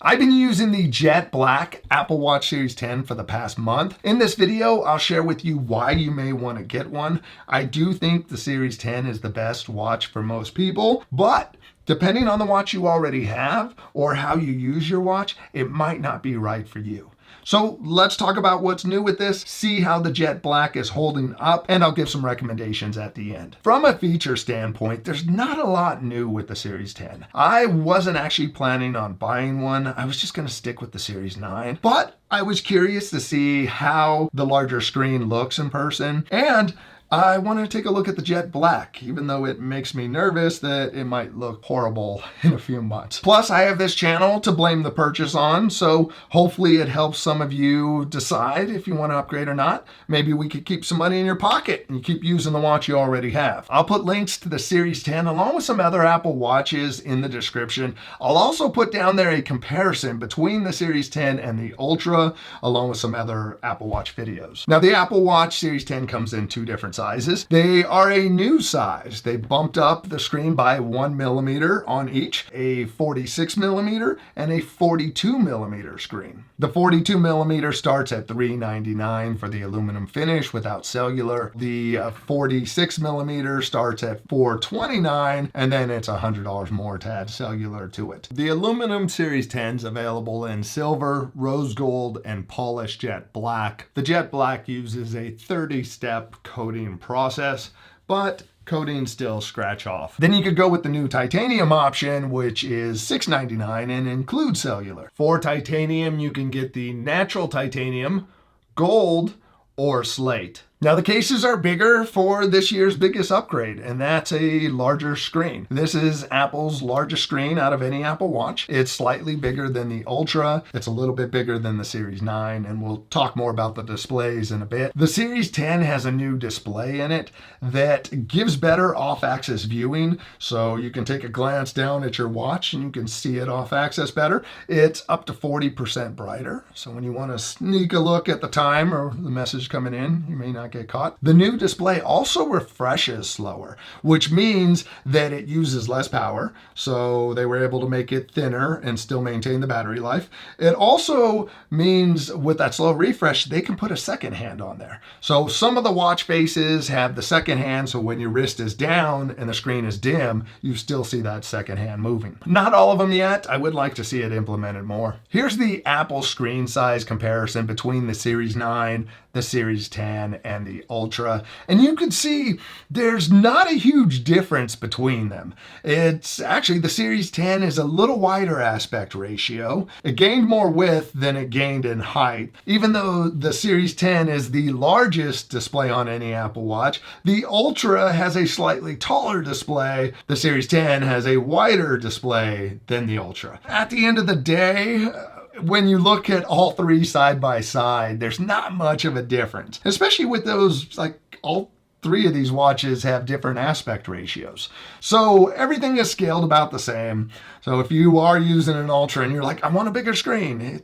I've been using the jet black Apple Watch Series 10 for the past month. In this video, I'll share with you why you may want to get one. I do think the Series 10 is the best watch for most people, but depending on the watch you already have or how you use your watch, it might not be right for you. So let's talk about what's new with this, see how the jet black is holding up, and I'll give some recommendations at the end. From a feature standpoint, there's not a lot new with the Series 10. I wasn't actually planning on buying one. I was just going to stick with the Series 9, but I was curious to see how the larger screen looks in person, and I wanted to take a look at the jet black, even though it makes me nervous that it might look horrible in a few months. Plus, I have this channel to blame the purchase on, so hopefully it helps some of you decide if you want to upgrade or not. Maybe we could keep some money in your pocket and you keep using the watch you already have. I'll put links to the Series 10 along with some other Apple Watches in the description. I'll also put down there a comparison between the Series 10 and the Ultra, along with some other Apple Watch videos. Now, the Apple Watch Series 10 comes in two different sizes. They are a new size. They bumped up the screen by 1 millimeter on each, a 46 millimeter and a 42 millimeter screen. The 42 millimeter starts at $399 for the aluminum finish without cellular. The 46 millimeter starts at $429, and then it's $100 more to add cellular to it. The aluminum Series 10 is available in silver, rose gold, and polished jet black. The jet black uses a 30-step coating process, but coatings still scratch off. Then you could go with the new titanium option, which is $699 and includes cellular. For titanium, you can get the natural titanium, gold, or slate. Now, the cases are bigger for this year's biggest upgrade, and that's a larger screen. This is Apple's largest screen out of any Apple Watch. It's slightly bigger than the Ultra. It's a little bit bigger than the Series 9, and we'll talk more about the displays in a bit. The Series 10 has a new display in it that gives better off-axis viewing, so you can take a glance down at your watch and you can see it off-axis better. It's up to 40% brighter, so when you want to sneak a look at the time or the message coming in, you may not get caught. The new display also refreshes slower, which means that it uses less power. So they were able to make it thinner and still maintain the battery life. It also means with that slow refresh, they can put a second hand on there. So some of the watch faces have the second hand. So when your wrist is down and the screen is dim, you still see that second hand moving. Not all of them yet. I would like to see it implemented more. Here's the Apple screen size comparison between the Series 9, the Series 10, and the Ultra. And you can see there's not a huge difference between them. It's actually, the Series 10 is a little wider aspect ratio. It gained more width than it gained in height. Even though the Series 10 is the largest display on any Apple Watch, the Ultra has a slightly taller display. The Series 10 has a wider display than the Ultra. At the end of the day, when you look at all three side by side, there's not much of a difference, especially with those, like, all three of these watches have different aspect ratios. So everything is scaled about the same. So if you are using an Ultra and you're like, I want a bigger screen,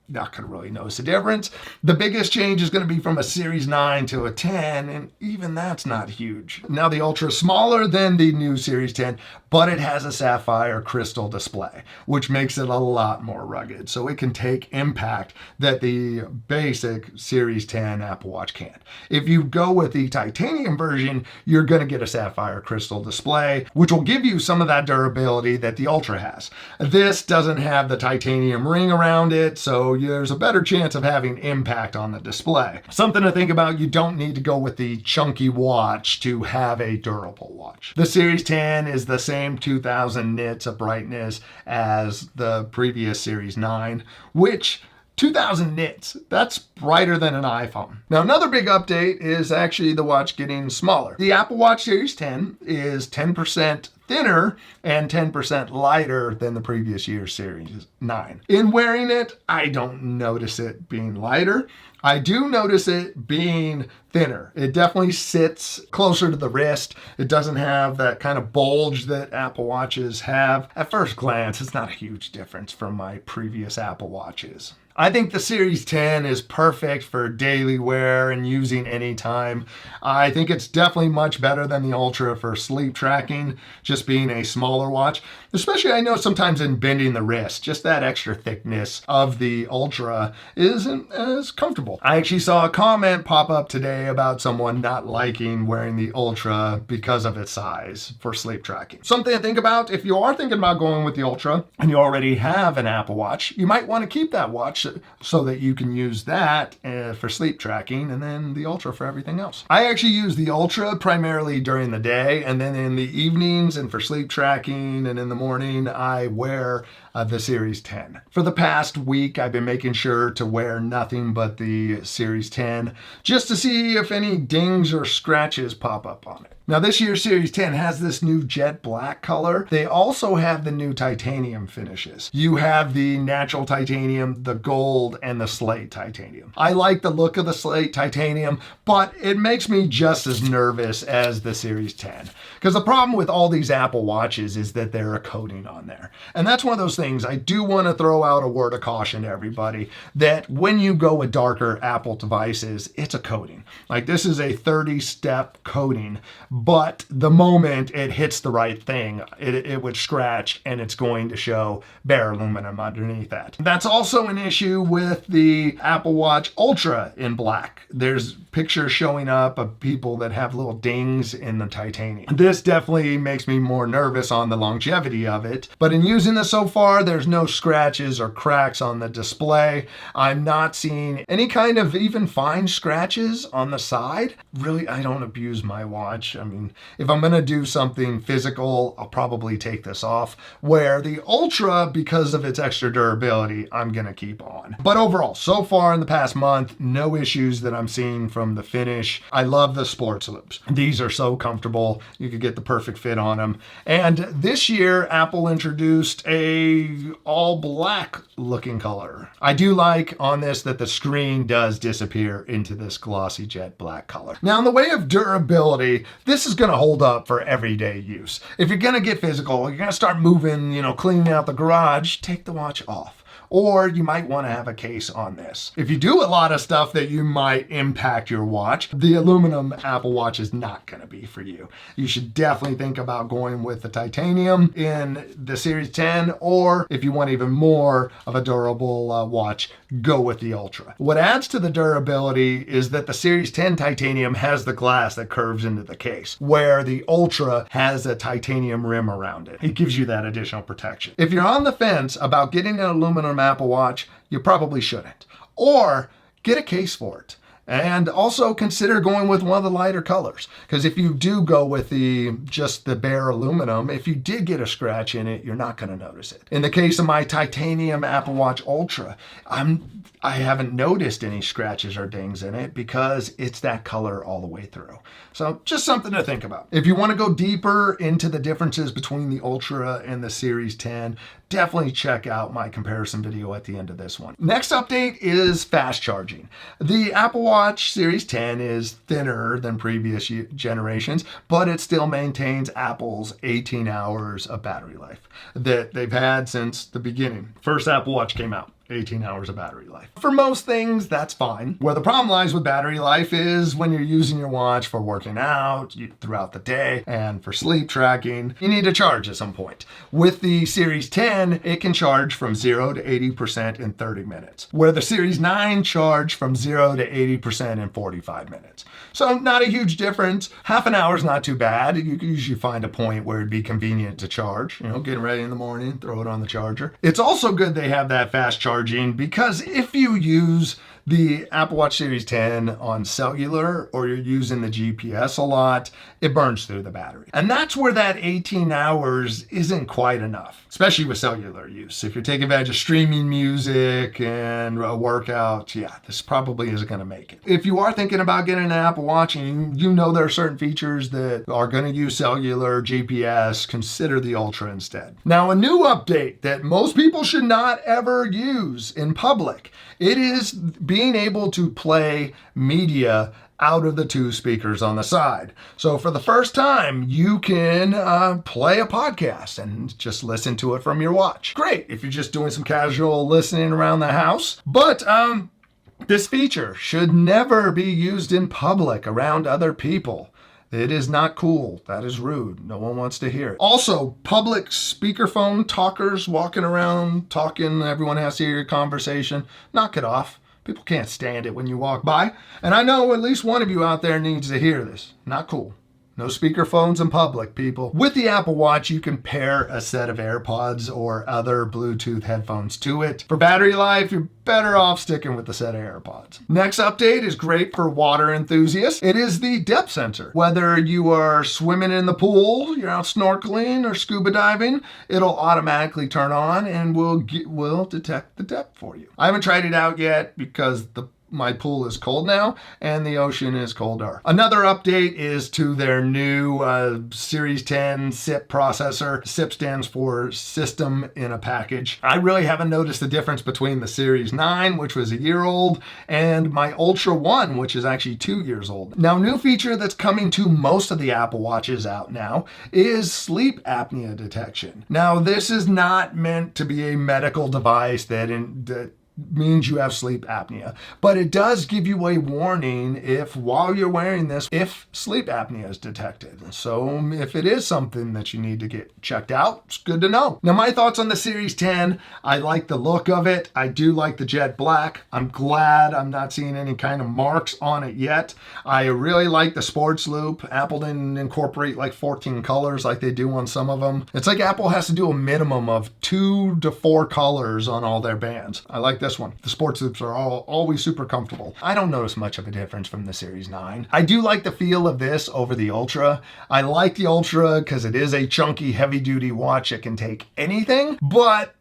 not going to really notice a difference. The biggest change is going to be from a Series 9 to a 10, and even that's not huge. Now, the Ultra is smaller than the new Series 10, but it has a sapphire crystal display, which makes it a lot more rugged. So it can take impact that the basic Series 10 Apple Watch can't. If you go with the titanium version, you're going to get a sapphire crystal display, which will give you some of that durability that the Ultra has. This doesn't have the titanium ring around it, so there's a better chance of having impact on the display. Something to think about, you don't need to go with the chunky watch to have a durable watch. The Series 10 is the same 2000 nits of brightness as the previous Series 9, which 2000 nits, that's brighter than an iPhone. Now, another big update is actually the watch getting smaller. The Apple Watch Series 10 is 10% thinner and 10% lighter than the previous year's Series 9. In wearing it, I don't notice it being lighter. I do notice it being thinner. It definitely sits closer to the wrist. It doesn't have that kind of bulge that Apple Watches have. At first glance, it's not a huge difference from my previous Apple Watches. I think the Series 10 is perfect for daily wear and using anytime. I think it's definitely much better than the Ultra for sleep tracking, just just being a smaller watch, especially I know sometimes in bending the wrist, just that extra thickness of the Ultra isn't as comfortable. I actually saw a comment pop up today about someone not liking wearing the Ultra because of its size for sleep tracking. Something to think about if you are thinking about going with the Ultra and you already have an Apple Watch, you might want to keep that watch so that you can use that for sleep tracking and then the Ultra for everything else. I actually use the Ultra primarily during the day, and then in the evenings and for sleep tracking, and in the morning I wear the Series 10. For the past week, I've been making sure to wear nothing but the Series 10 just to see if any dings or scratches pop up on it. Now this year's Series 10 has this new jet black color. They also have the new titanium finishes. You have the natural titanium, the gold, and the Slate titanium. I like the look of the Slate titanium, but it makes me just as nervous as the Series 10. Because the problem with all these Apple Watches is that they're a coating on there. And that's one of those things I do want to throw out a word of caution to everybody, that when you go with darker Apple devices, it's a coating. Like this is a 30-step coating. But the moment it hits the right thing, it would scratch and it's going to show bare aluminum underneath that. That's also an issue with the Apple Watch Ultra in black. There's pictures showing up of people that have little dings in the titanium. This definitely makes me more nervous on the longevity of it. But in using this so far, there's no scratches or cracks on the display. I'm not seeing any kind of even fine scratches on the side. Really, I don't abuse my watch. I mean, if I'm going to do something physical, I'll probably take this off. Where the Ultra, because of its extra durability, I'm going to keep on. But overall, so far in the past month, no issues that I'm seeing from the finish. I love the sports loops. These are so comfortable. You could get the perfect fit on them. And this year, Apple introduced a all black looking color. I do like on this that the screen does disappear into this glossy jet black color. Now, in the way of durability, this is going to hold up for everyday use. If you're going to get physical, you're going to start moving, cleaning out the garage, take the watch off. Or you might want to have a case on this. If you do a lot of stuff that you might impact your watch, the aluminum Apple Watch is not going to be for you. You should definitely think about going with the titanium in the Series 10, or if you want even more of a durable watch, go with the Ultra. What adds to the durability is that the Series 10 titanium has the glass that curves into the case, where the Ultra has a titanium rim around it. It gives you that additional protection. If you're on the fence about getting an aluminum Apple Watch, you probably shouldn't. Or get a case for it. And also consider going with one of the lighter colors. Because if you do go with just the bare aluminum, if you did get a scratch in it, you're not going to notice it. In the case of my titanium Apple Watch Ultra, I haven't noticed any scratches or dings in it because it's that color all the way through. So just something to think about. If you want to go deeper into the differences between the Ultra and the Series 10, definitely check out my comparison video at the end of this one. Next update is fast charging. The Apple Watch Series 10 is thinner than previous generations, but it still maintains Apple's 18 hours of battery life that they've had since the beginning. First Apple Watch came out. 18 hours of battery life. For most things, that's fine. Where the problem lies with battery life is when you're using your watch for working out throughout the day and for sleep tracking, you need to charge at some point. With the Series 10, it can charge from 0 to 80% in 30 minutes, where the Series 9 charged from 0 to 80% in 45 minutes. So not a huge difference. Half an hour is not too bad. You can usually find a point where it'd be convenient to charge, getting ready in the morning, throw it on the charger. It's also good they have that fast charging because if you use the Apple Watch Series 10 on cellular or you're using the GPS a lot, it burns through the battery. And that's where that 18 hours isn't quite enough, especially with cellular use. If you're taking advantage of streaming music and a workout, this probably isn't going to make it. If you are thinking about getting an Apple Watch and you know there are certain features that are going to use cellular, GPS, consider the Ultra instead. Now, a new update that most people should not ever use in public, it is being able to play media out of the two speakers on the side. So for the first time, you can play a podcast and just listen to it from your watch. Great if you're just doing some casual listening around the house. But this feature should never be used in public around other people. It is not cool. That is rude. No one wants to hear it. Also, public speakerphone talkers walking around talking. Everyone has to hear your conversation. Knock it off. People can't stand it when you walk by. And I know at least one of you out there needs to hear this. Not cool. No speakerphones in public, people. With the Apple Watch, you can pair a set of AirPods or other Bluetooth headphones to it. For battery life, you're better off sticking with the set of AirPods. Next update is great for water enthusiasts. It is the depth sensor. Whether you are swimming in the pool, you're out snorkeling or scuba diving, it'll automatically turn on and will detect the depth for you. I haven't tried it out yet because my pool is cold now and the ocean is colder. Another update is to their new Series 10 SIP processor. SIP stands for System in a Package. I really haven't noticed the difference between the Series 9, which was a year old, and my Ultra 1, which is actually 2 years old. Now, new feature that's coming to most of the Apple Watches out now is sleep apnea detection. Now, this is not meant to be a medical device that means you have sleep apnea, but it does give you a warning if while you're wearing this, if sleep apnea is detected. So if it is something that you need to get checked out, it's good to know. Now, my thoughts on the Series 10, I like the look of it. I do like the jet black. I'm glad I'm not seeing any kind of marks on it yet. I really like the sports loop. Apple didn't incorporate like 14 colors like they do on some of them. It's like Apple has to do a minimum of 2 to 4 colors on all their bands. I like this one. The sports loops are always super comfortable. I don't notice much of a difference from the Series 9. I do like the feel of this over the Ultra. I like the Ultra because it is a chunky, heavy-duty watch that can take anything, but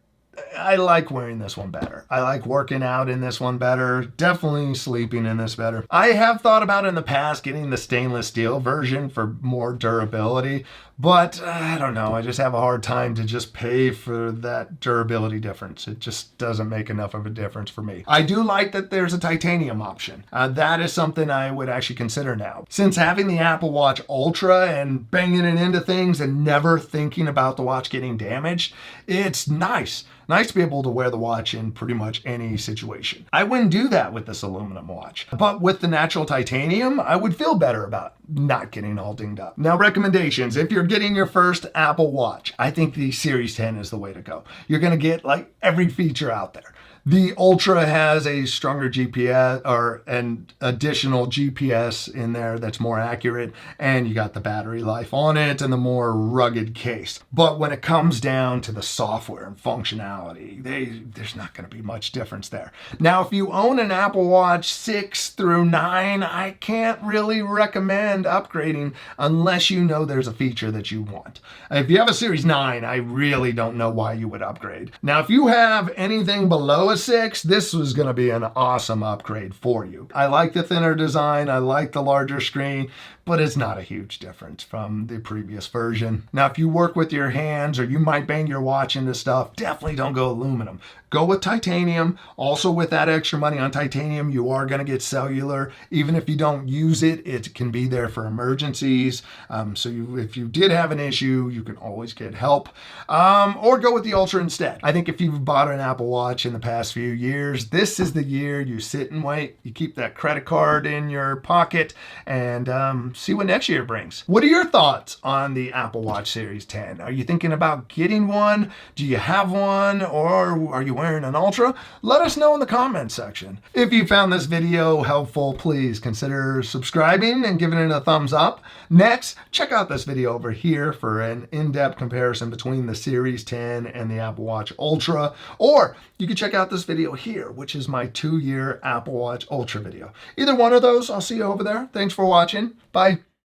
I like wearing this one better. I like working out in this one better. Definitely sleeping in this better. I have thought about in the past getting the stainless steel version for more durability, but I don't know. I just have a hard time to just pay for that durability difference. It just doesn't make enough of a difference for me. I do like that there's a titanium option. That is something I would actually consider now. Since having the Apple Watch Ultra and banging it into things and never thinking about the watch getting damaged, it's nice. Nice to be able to wear the watch in pretty much any situation. I wouldn't do that with this aluminum watch, but with the natural titanium, I would feel better about not getting all dinged up. Now, recommendations. If you're getting your first Apple Watch, I think the Series 10 is the way to go. You're going to get like every feature out there. The Ultra has a stronger GPS or an additional GPS in there that's more accurate, and you got the battery life on it and the more rugged case. But when it comes down to the software and functionality, there's not going to be much difference there. Now, if you own an Apple Watch 6 through 9, I can't really recommend upgrading unless you know there's a feature that you want. If you have a Series 9, I really don't know why you would upgrade. Now, if you have anything below a 6, this was going to be an awesome upgrade for you. I like the thinner design. I like the larger screen, but it's not a huge difference from the previous version. Now, if you work with your hands or you might bang your watch into stuff, definitely don't go aluminum. Go with titanium. Also, with that extra money on titanium, you are going to get cellular. Even if you don't use it, it can be there for emergencies. If you did have an issue, you can always get help. Or go with the Ultra instead. I think if you've bought an Apple Watch in the past few years, this is the year you sit and wait. You keep that credit card in your pocket and see what next year brings. What are your thoughts on the Apple Watch Series 10? Are you thinking about getting one? Do you have one? Or are you wearing an Ultra? Let us know in the comments section. If you found this video helpful, please consider subscribing and giving it a thumbs up. Next, check out this video over here for an in-depth comparison between the Series 10 and the Apple Watch Ultra. Or you can check out this video here, which is my 2-year Apple Watch Ultra video. Either one of those, I'll see you over there. Thanks for watching. Bye.